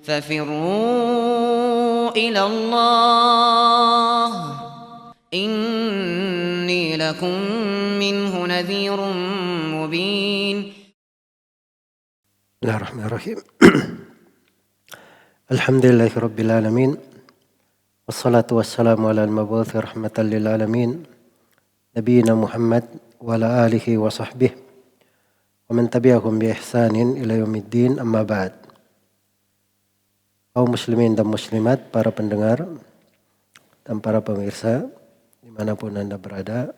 ففروا إلى الله إني لكم منه نذير مبين. Bismillahirrahmanirrahim. Alhamdulillahi rabbil alamin. Wassalatu wassalamu ala al-mabuthi rahmatan lil alamin. Nabiyyina Muhammad wa ala alihi wa sahbihi wa man tabi'ahum bi ihsanin ila yaumiddin, amma ba'd. Kaum muslimin dan muslimat, para pendengar dan para pemirsa dimanapun Anda berada,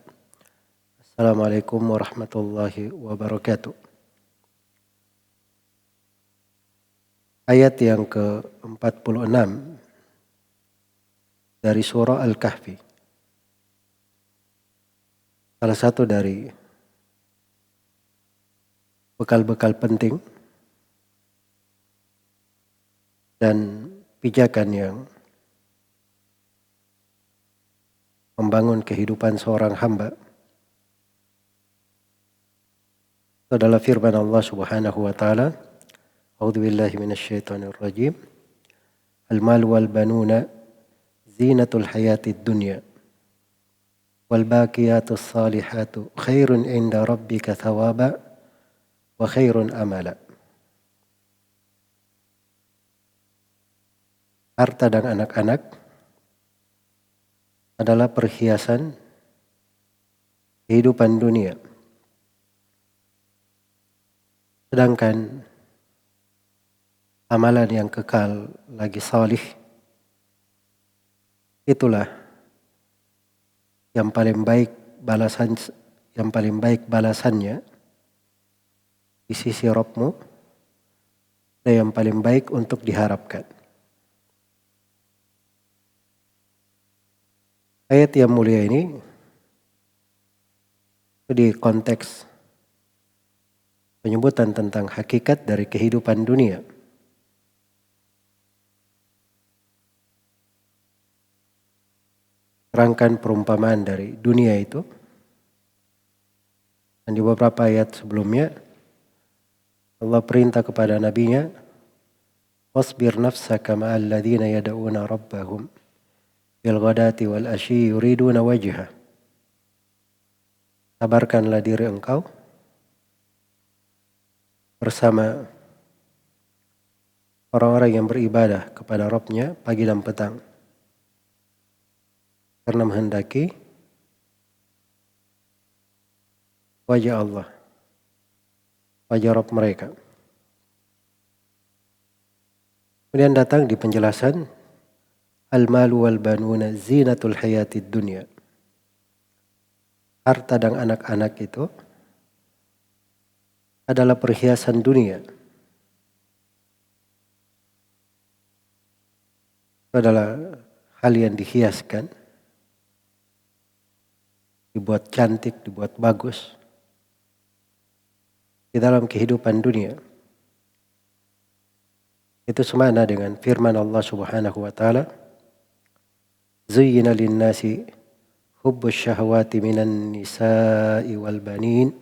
Assalamualaikum warahmatullahi wabarakatuh. Ayat yang ke-46 dari surah Al-Kahfi. Salah satu dari bekal-bekal penting dan pijakan yang membangun kehidupan seorang hamba. Itu adalah firman Allah Subhanahu wa taala, A'udzu billahi minasyaitonir rajim. Al-malu wal banuna zinatul hayatid dunya wal baqiyatus salihatu khairun inda rabbika thawaba wa khairun amala. Harta dan anak-anak adalah perhiasan kehidupan dunia. Sedangkan amalan yang kekal lagi salih, itulah yang paling baik balasannya di sisi Rabbmu dan yang paling baik untuk diharapkan. Ayat yang mulia ini di konteks penyebutan tentang hakikat dari kehidupan dunia. Rangkaian perumpamaan dari dunia itu, dan di beberapa ayat sebelumnya Allah perintah kepada nabinya, wasbir nafsaka ma'al ladzina yad'una rabbahum bil ghadati wal asyi yuriduna wajha. Sabarkanlah diri engkau bersama orang-orang yang beribadah kepada Rabbnya pagi dan petang, karena menghendaki wajah Allah, wajah Rabb mereka. Kemudian datang di penjelasan, al-malu wal banuna zinatul hayatid dunya. Harta dan anak-anak itu adalah perhiasan dunia. Itu adalah hal yang dihiaskan, dibuat cantik, dibuat bagus di dalam kehidupan dunia. Itu semana dengan firman Allah Subhanahu wa taala, zuyyina lin-nasi hubbus syahawati minan nisa'i wal banin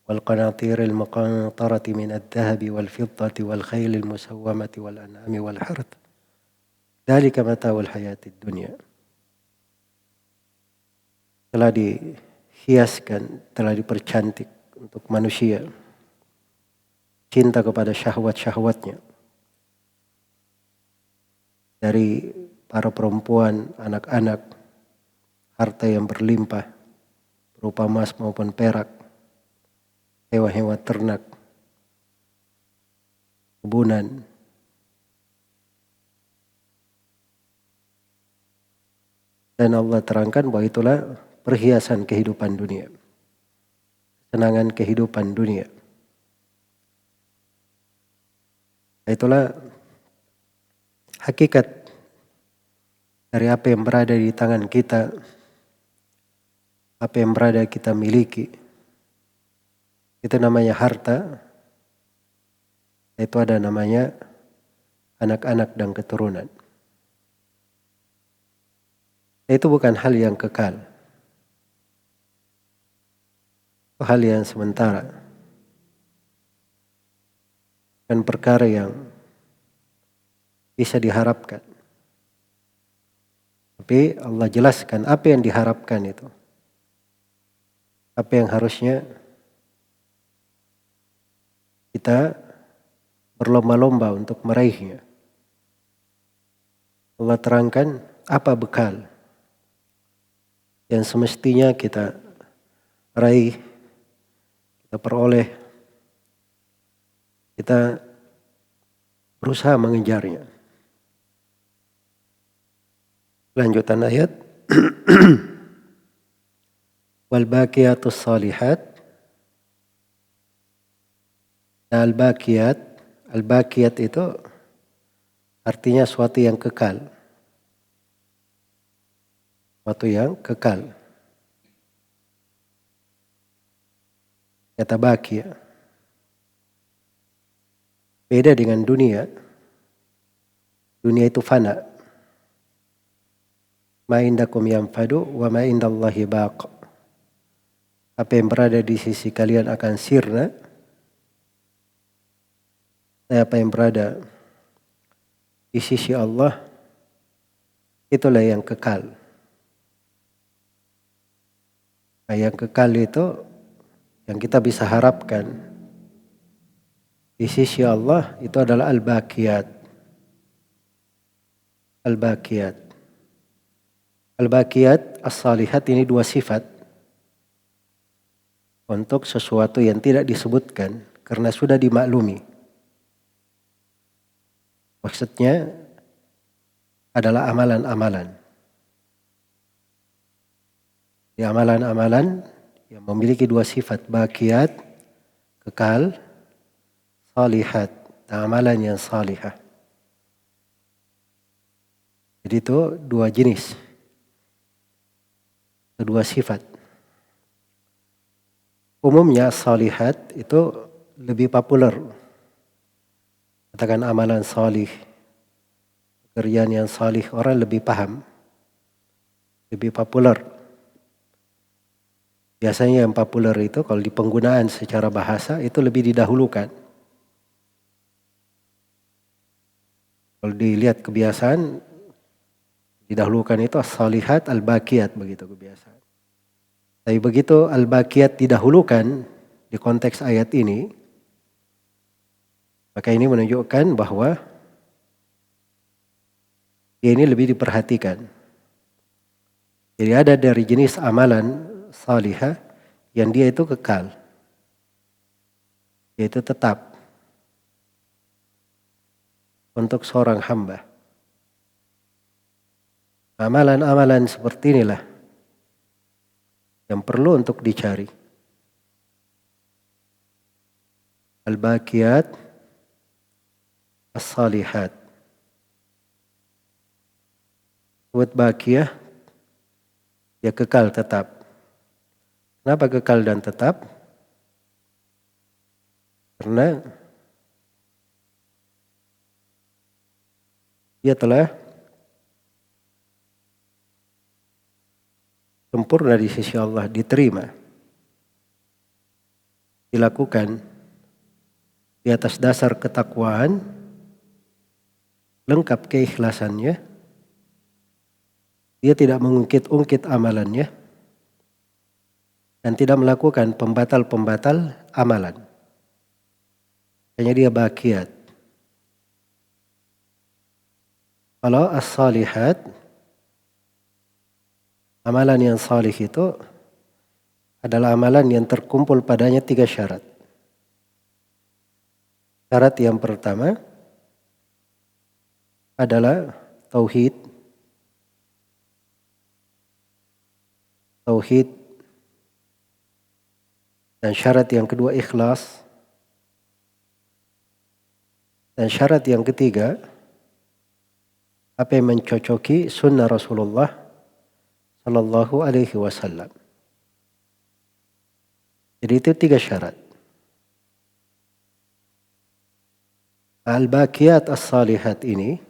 wal qanatiril muqantarati minad dhahabi wal fiddati wal khailil musawwamati wal an'ami wal harth. Dzalika mata'ul hayatid dunya. Telah dihiaskan, telah dipercantik untuk manusia cinta kepada syahwat-syahwatnya, dari para perempuan, anak-anak, harta yang berlimpah berupa emas maupun perak, hewan-hewan ternak, kebunan. Dan Allah terangkan bahwa itulah perhiasan kehidupan dunia, kesenangan kehidupan dunia. Itulah hakikat dari apa yang berada di tangan kita, apa yang berada kita miliki. Itu namanya harta, itu ada namanya anak-anak dan keturunan. Itu bukan hal yang kekal, itu hal yang sementara, dan perkara yang bisa diharapkan. Tapi Allah jelaskan apa yang diharapkan itu. Apa yang harusnya kita berlomba-lomba untuk meraihnya. Allah terangkan apa bekal yang semestinya kita raih, kita peroleh, kita berusaha mengejarnya. Lanjutan ayat. Wal baqiyatus salihat. Nah, al-baqiyat itu artinya suatu yang kekal. Suatu yang kekal. Kata baqiyah. Beda dengan dunia. Dunia itu fana. Ma indakum yanfadu wa ma indallahi baq. Apa yang berada di sisi kalian akan sirna. Dan apa yang berada di sisi Allah, itulah yang kekal. Nah, yang kekal itu yang kita bisa harapkan di sisi Allah itu adalah al-baqiyat. Al-baqiyat. Al-baqiyat as-salihat ini dua sifat untuk sesuatu yang tidak disebutkan karena sudah dimaklumi. Maksudnya adalah amalan-amalan. Di amalan-amalan yang memiliki dua sifat, baqiyat, kekal, salihat, amalan yang salihah. Jadi itu dua jenis, dua sifat. Umumnya salihat itu lebih populer. Katakan amalan salih, pekerjaan yang salih, orang lebih paham, lebih populer. Biasanya yang populer itu kalau di penggunaan secara bahasa itu lebih didahulukan. Kalau dilihat kebiasaan, didahulukan itu as-salihat al-baqiyat, begitu kebiasaan. Tapi begitu al-baqiyat didahulukan di konteks ayat ini, maka ini menunjukkan bahwa dia ini lebih diperhatikan. Jadi ada dari jenis amalan salihah yang dia itu kekal, yaitu tetap untuk seorang hamba. Amalan-amalan seperti inilah yang perlu untuk dicari. Al-baqiyat as-salihat. Buat baqiyah, ya kekal tetap. Kenapa kekal dan tetap? Karena dia telah sempurna di sisi Allah, diterima, dilakukan di atas dasar ketakwaan, lengkap keikhlasannya, dia tidak mengungkit-ungkit amalannya, dan tidak melakukan pembatal-pembatal amalan. Hanya dia baqiyat. Kalau as-salihat, amalan yang salih itu adalah amalan yang terkumpul padanya 3 syarat. Syarat yang pertama adalah tauhid. Dan syarat yang kedua ikhlas. Dan syarat yang ketiga apa yang mencocoki sunnah Rasulullah Sallallahu Alaihi Wasallam. Jadi itu 3 syarat. Al-baqiyat as-salihat ini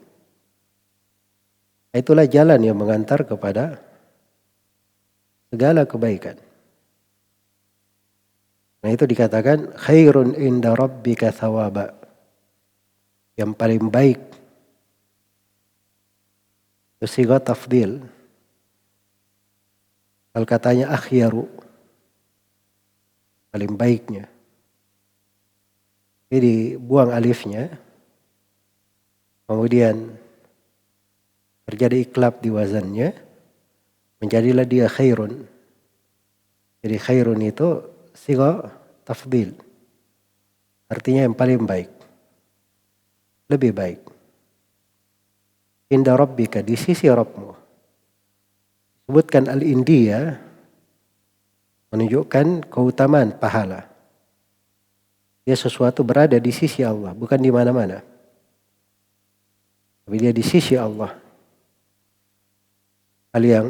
itulah jalan yang mengantar kepada segala kebaikan. Nah itu dikatakan khairun inda rabbika thawaba. Yang paling baik Itu sigah tafdil. Kalau katanya akhyaru, paling baiknya. Jadi buang alifnya, kemudian terjadi iklab di wazannya, menjadilah dia khairun. Jadi khairun itu sigah tafdil. Artinya yang paling baik. Lebih baik. Inda rabbika, di sisi Rabbmu. Sebutkan al-indiyah menunjukkan keutamaan pahala. Dia sesuatu berada di sisi Allah, bukan di mana-mana. Tapi dia di sisi Allah. Hal yang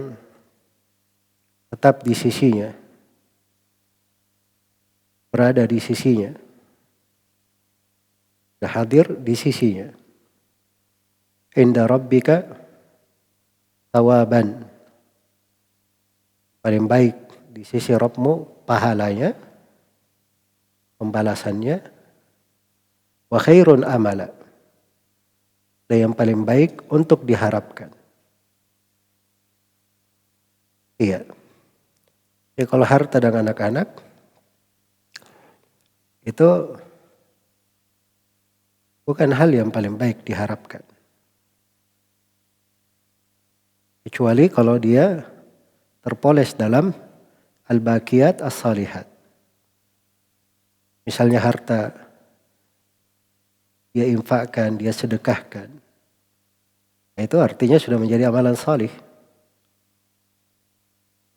tetap di sisinya. Berada di sisinya. Dan hadir di sisinya. Inda rabbika tawaban. Paling baik di sisi Rabbmu pahalanya, pembalasannya. Wa khairun amala. Dan yang paling baik untuk diharapkan. Iya. Jadi kalau harta dan anak-anak itu bukan hal yang paling baik diharapkan. Kecuali kalau dia terpoles dalam al-baqiyat as-salihat. Misalnya harta dia infakkan, dia sedekahkan. Itu artinya sudah menjadi amalan salih.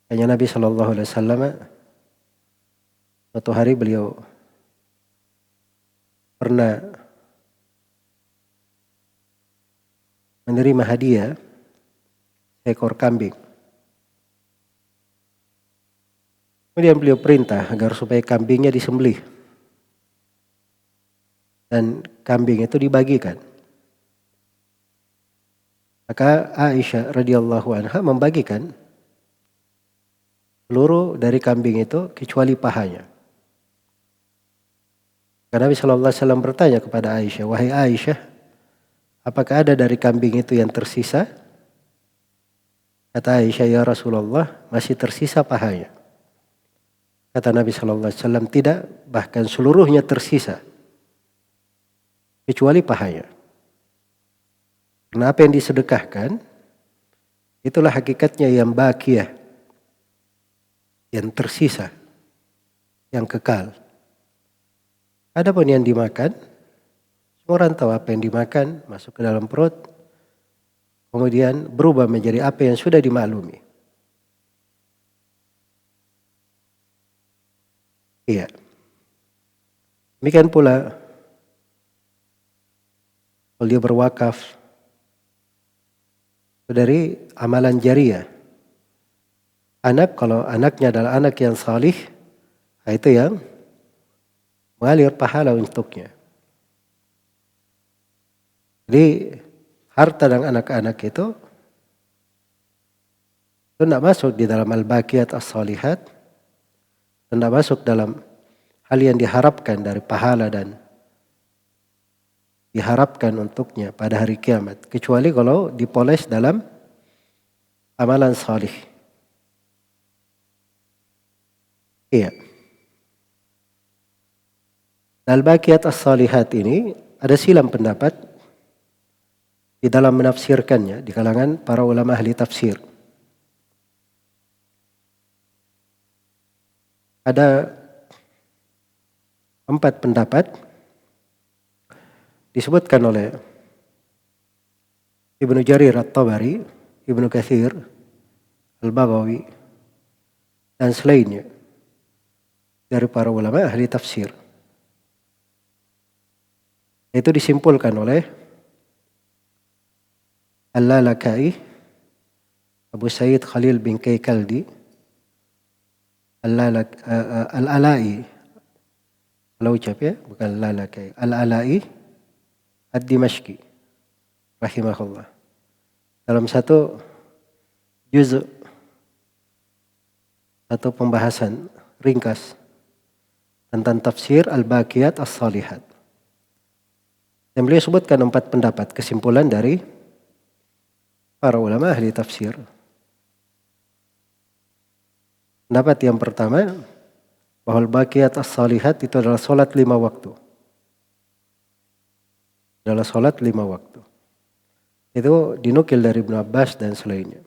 Hanya Nabi SAW suatu hari beliau pernah menerima hadiah seekor kambing. Kemudian beliau perintah agar supaya kambingnya disembelih. Dan kambing itu dibagikan. Maka Aisyah radhiyallahu anha membagikan seluruh dari kambing itu kecuali pahanya. Karena Nabi SAW bertanya kepada Aisyah, "Wahai Aisyah, apakah ada dari kambing itu yang tersisa?" Kata Aisyah, "Ya Rasulullah, masih tersisa pahanya." Kata Nabi SAW, "Tidak, bahkan seluruhnya tersisa. Kecuali pahanya." Karena apa yang disedekahkan, itulah hakikatnya yang baqiyah, yang tersisa, yang kekal. Adapun yang dimakan, semua orang tahu apa yang dimakan, masuk ke dalam perut, kemudian berubah menjadi apa yang sudah dimaklumi. Iya. Demikian pula kalau dia berwakaf dari amalan jariah. Anak, kalau anaknya adalah anak yang salih, itu yang mengalir pahala untuknya. Jadi harta dan anak-anak itu tidak masuk di dalam al-baqiyat as-salihat, tidak masuk dalam hal yang diharapkan dari pahala dan diharapkan untuknya pada hari kiamat. Kecuali kalau dipoles dalam amalan salih. Iya. Al-baqiyat as-salihat ini ada silang pendapat di dalam menafsirkannya di kalangan para ulama ahli tafsir. Ada 4 pendapat disebutkan oleh Ibnu Jarir At-Tabari, Ibnu Katsir, Al-Baghawi, dan selainnya dari para ulama ahli tafsir. Itu disimpulkan oleh Al-Lalakai, Abu Sayyid Khalil bin Kaykaldi, Al-Alai, kalau ucap ya, bukan Al-Lalakai, Al-Alai Ad-Dimashqi rahimahullah. Dalam satu juz', satu pembahasan ringkas tentang tafsir al-baqiyat as-salihat. Dan beliau sebutkan 4 pendapat kesimpulan dari para ulama ahli tafsir. Pendapat yang pertama, bahwa al-baqiyat as-salihat itu adalah sholat 5 waktu. Adalah sholat 5 waktu. Itu dinukil dari Ibnu Abbas dan selainnya.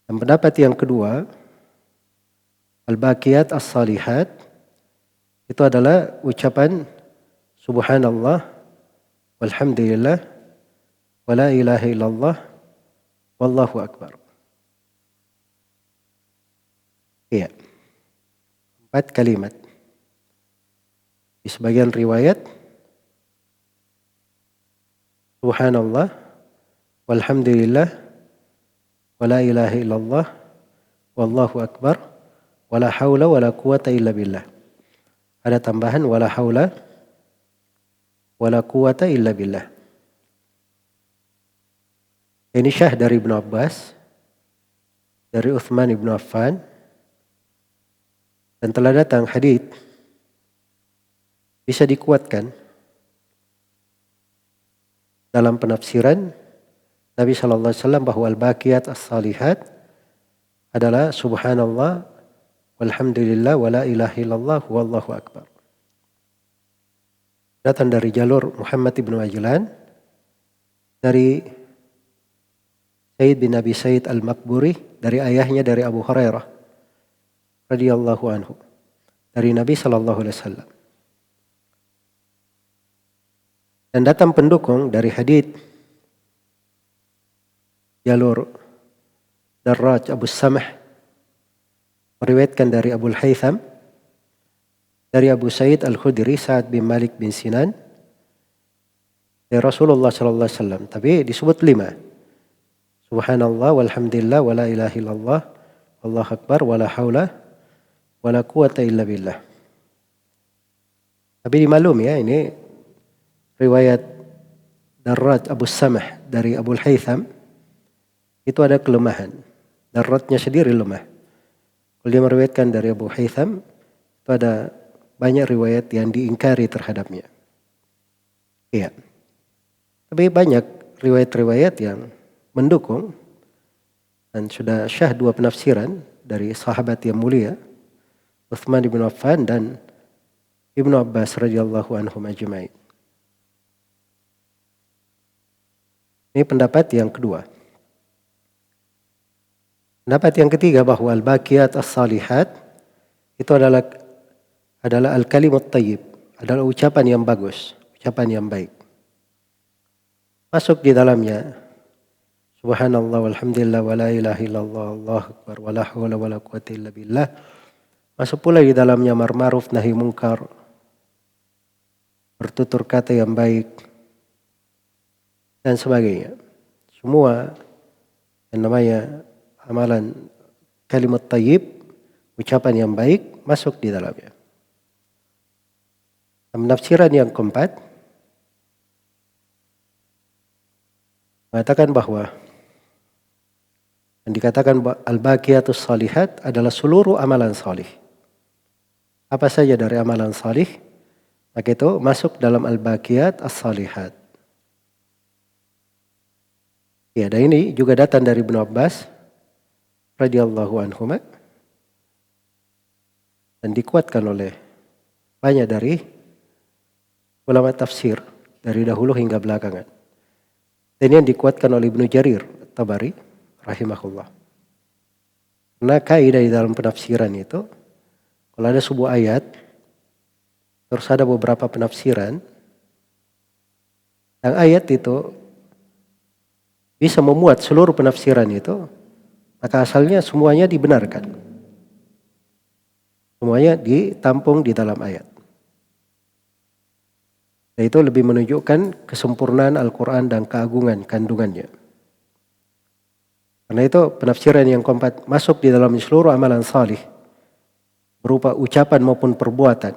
Dan pendapat yang kedua, al-baqiyat as-salihat itu adalah ucapan subhanallah, walhamdulillah, wala ilaha illallah, wallahu akbar. Iya. 4 kalimat. Di sebagian riwayat, subhanallah, walhamdulillah, wala ilaha illallah, wallahu akbar, wala haula wala quwata illa billah. Ada tambahan wala haula wala quwata illa billah. Ini syah dari Ibnu Abbas, dari Uthman ibnu Affan, dan telah datang hadits bisa dikuatkan dalam penafsiran Nabi SAW bahwa al-baqiyat as-salihat adalah subhanallah, walhamdulillah, wala ilaha illallah, wallahu akbar. Datang dari jalur Muhammad ibnu Ajlan, dari Said bin Abi Said al-Makburi, dari ayahnya dari Abu Hurairah radhiyallahu anhu, dari Nabi SAW. Dan datang pendukung dari hadits jalur Darraj Abu Samah, meriwayatkan dari Abu Haytham, dari Abu Sa'id al-Khudri, Sa'ad bin Malik bin Sinan, dari Rasulullah SAW. Tapi disebut 5. Subhanallah, walhamdulillah, wala ilaha illallah, wallahu akbar, wala haula, wala quwata illa billah. Tapi dimaklum ya, ini riwayat Darraj Abu Samah dari Abu Haytham itu ada kelemahan. Darrajnya sendiri lemah. Kalau dia meriwayatkan dari Abu Haytham, itu ada banyak riwayat yang diingkari terhadapnya. Iya. Tapi banyak riwayat-riwayat yang mendukung, dan sudah syah 2 penafsiran dari sahabat yang mulia, Uthman ibn Affan dan Ibnu Abbas radhiyallahu anhum ajma'in. Ini pendapat yang kedua. Pendapat yang ketiga bahwa al-baqiyat as-salihat itu adalah al-kalimut thayyib, adalah ucapan yang bagus, ucapan yang baik. Masuk di dalamnya subhanallah, walhamdulillah, wala ilaha illallah, allahu akbar, wala haula wala quwata illa billah. Masuk pula di dalamnya amar ma'ruf nahi munkar, bertutur kata yang baik, dan sebagainya. Semua yang namanya amalan kalimat thayyib, ucapan yang baik, masuk di dalamnya. Penafsiran yang keempat mengatakan bahwa yang dikatakan al-baqiyatus salihat adalah seluruh amalan salih. Apa saja dari amalan salih, maka itu masuk dalam al-baqiyat as-salihat. Ya, dan ini juga datang dari Ibnu Abbas radhiyallahu anhuma, dan dikuatkan oleh banyak dari ulama tafsir dari dahulu hingga belakangan. Dan ini yang dikuatkan oleh Ibnu Jarir Tabari rahimahullah. Karena kaidah di dalam penafsiran itu, kalau ada sebuah ayat, terus ada beberapa penafsiran, yang ayat itu bisa memuat seluruh penafsiran itu, maka asalnya semuanya dibenarkan. Semuanya ditampung di dalam ayat. Dan itu lebih menunjukkan kesempurnaan Al-Quran dan keagungan kandungannya. Karena itu penafsiran yang keempat masuk di dalam seluruh amalan salih, berupa ucapan maupun perbuatan,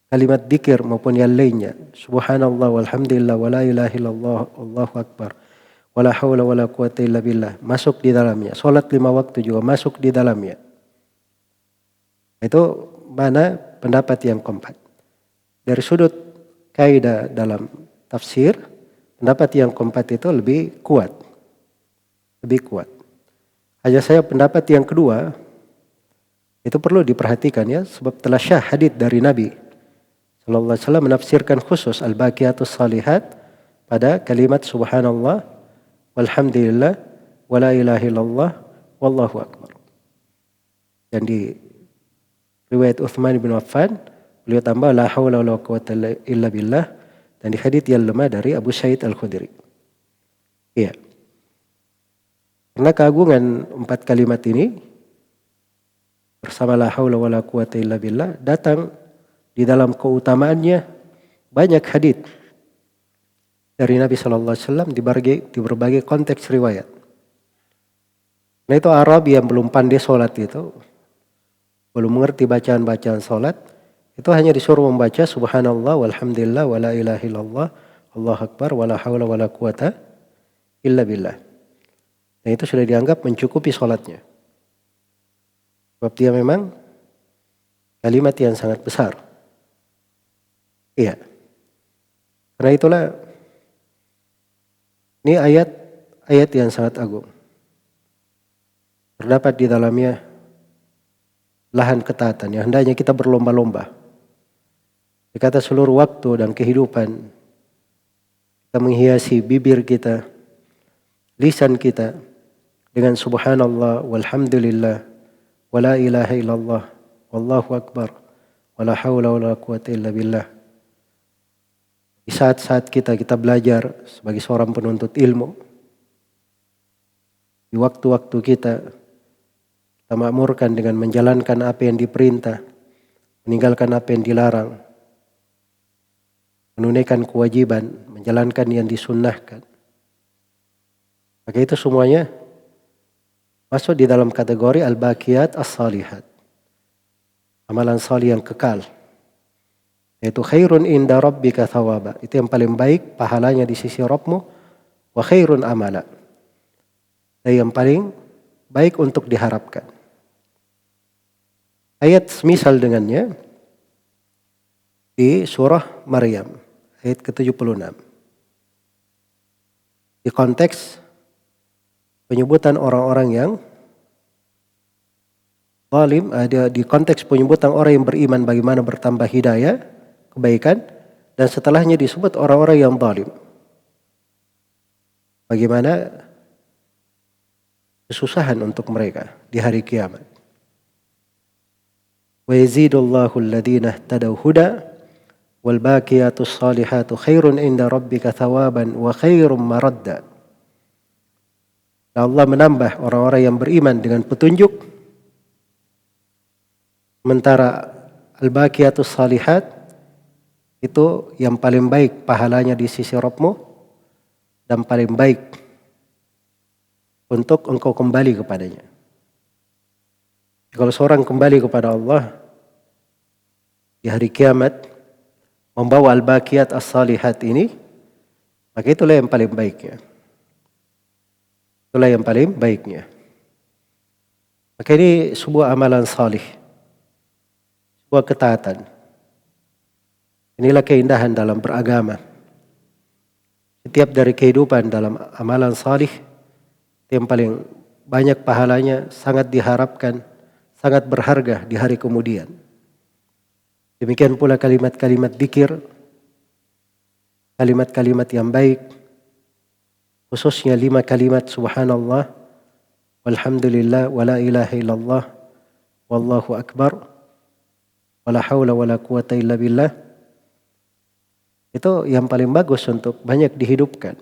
kalimat dzikir maupun yang lainnya, subhanallah, walhamdulillah, wala ilaha illallah, allahu akbar, wala haula wala quwata illa billah, masuk di dalamnya. Salat 5 waktu juga masuk di dalamnya. Itu mana pendapat yang keempat. Dari sudut kaidah dalam tafsir, pendapat yang keempat itu lebih kuat. Lebih kuat. Hanya saya pendapat yang kedua itu perlu diperhatikan ya, sebab telah syah hadits dari Nabi sallallahu alaihi wasallam menafsirkan khusus al-baqiyatus salihat pada kalimat subhanallah walhamdulillah wala ilaha illallah wallahu akbar. Dan di riwayat Utsman bin Affan beliau tambah la haula wala quwwata illa billah, dan di hadits yang lemah dari Abu Sa'id Al-Khudri. Iya. Karena keagungan 4 kalimat ini bersama la haula wala quwwata illa billah datang di dalam keutamaannya banyak hadits dari Nabi sallallahu alaihi wasallam di berbagai konteks riwayat. Nah itu Arabi yang belum pandai sholat itu, belum mengerti bacaan-bacaan sholat, itu hanya disuruh membaca subhanallah walhamdulillah wala ilaha illallah Allahu akbar wala haula wala quwata illa billah. Dan itu sudah dianggap mencukupi sholatnya. Sebab dia memang kalimat yang sangat besar. Iya. Karena itulah ini ayat yang sangat agung. Terdapat di dalamnya lahan ketaatan yang hendaknya kita berlomba-lomba. Dikata seluruh waktu dan kehidupan kita menghiasi bibir kita, lisan kita dengan subhanallah walhamdulillah wala ilaha illallah wallahu akbar wala haula wala quwata illa billah. Di saat-saat kita belajar sebagai seorang penuntut ilmu, di waktu-waktu kita makmurkan dengan menjalankan apa yang diperintah, meninggalkan apa yang dilarang, menunaikan kewajiban, menjalankan yang disunnahkan. Maka itu semuanya masuk di dalam kategori al-baqiyat as-salihat. Amalan salih yang kekal. Yaitu khairun inda rabbika thawaba. Itu yang paling baik pahalanya di sisi Rabbmu. Wa khairun amala. Dan yang paling baik untuk diharapkan. Ayat semisal dengannya di surah Maryam. Ayat ke-76. Di konteks penyebutan orang-orang yang zalim, ada di konteks penyebutan orang yang beriman bagaimana bertambah hidayah, kebaikan, dan setelahnya disebut orang-orang yang zalim. Bagaimana kesusahan untuk mereka di hari kiamat. Wa yazidullahu alladhina ihtadaw huda wal baqiyatus salihatu khairun inda rabbika thawaban wa khairum maradda. Allah menambah orang-orang yang beriman dengan petunjuk, sementara al-baqiyatus salihat itu yang paling baik pahalanya di sisi Rabbmu dan paling baik untuk engkau kembali kepadanya. Kalau seorang kembali kepada Allah di hari kiamat membawa al-baqiyat as-salihat ini, maka itulah yang paling baiknya. Itulah yang paling baiknya. Maka ini sebuah amalan salih, sebuah ketaatan. Inilah keindahan dalam beragama. Setiap dari kehidupan dalam amalan salih yang paling banyak pahalanya, sangat diharapkan, sangat berharga di hari kemudian. Demikian pula kalimat-kalimat dzikir, kalimat-kalimat yang baik, khususnya 5 kalimat subhanallah, walhamdulillah, wala ilaha illallah, wallahu akbar, wala haula wala quwata illa billah. Itu yang paling bagus untuk banyak dihidupkan.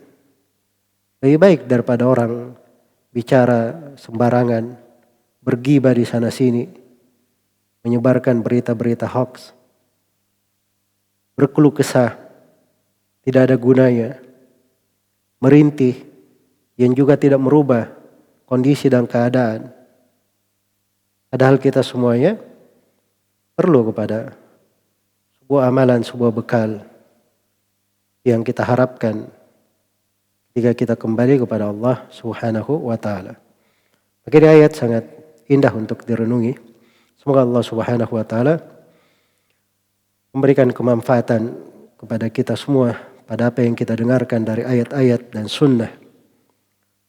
Lebih baik daripada orang bicara sembarangan, bergibah di sana sini, menyebarkan berita-berita hoax, berkeluh kesah, tidak ada gunanya, merintih yang juga tidak merubah kondisi dan keadaan. Padahal kita semuanya perlu kepada sebuah amalan, sebuah bekal yang kita harapkan jika kita kembali kepada Allah Subhanahu wa ta'ala. Maka ini ayat sangat indah untuk direnungi. Semoga Allah Subhanahu wa ta'ala memberikan kemanfaatan kepada kita semua pada apa yang kita dengarkan dari ayat-ayat dan sunnah,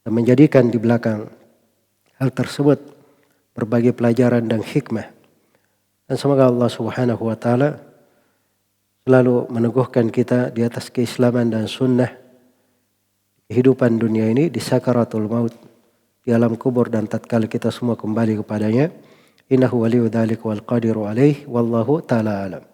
dan menjadikan di belakang hal tersebut berbagai pelajaran dan hikmah. Dan semoga Allah Subhanahu wa taala selalu meneguhkan kita di atas keislaman dan sunnah, kehidupan dunia ini, di sakaratul maut, di alam kubur, dan tatkala kita semua kembali kepadanya. Innahu waliyyu dzalika wal qadiru alaih, wallahu taala alam.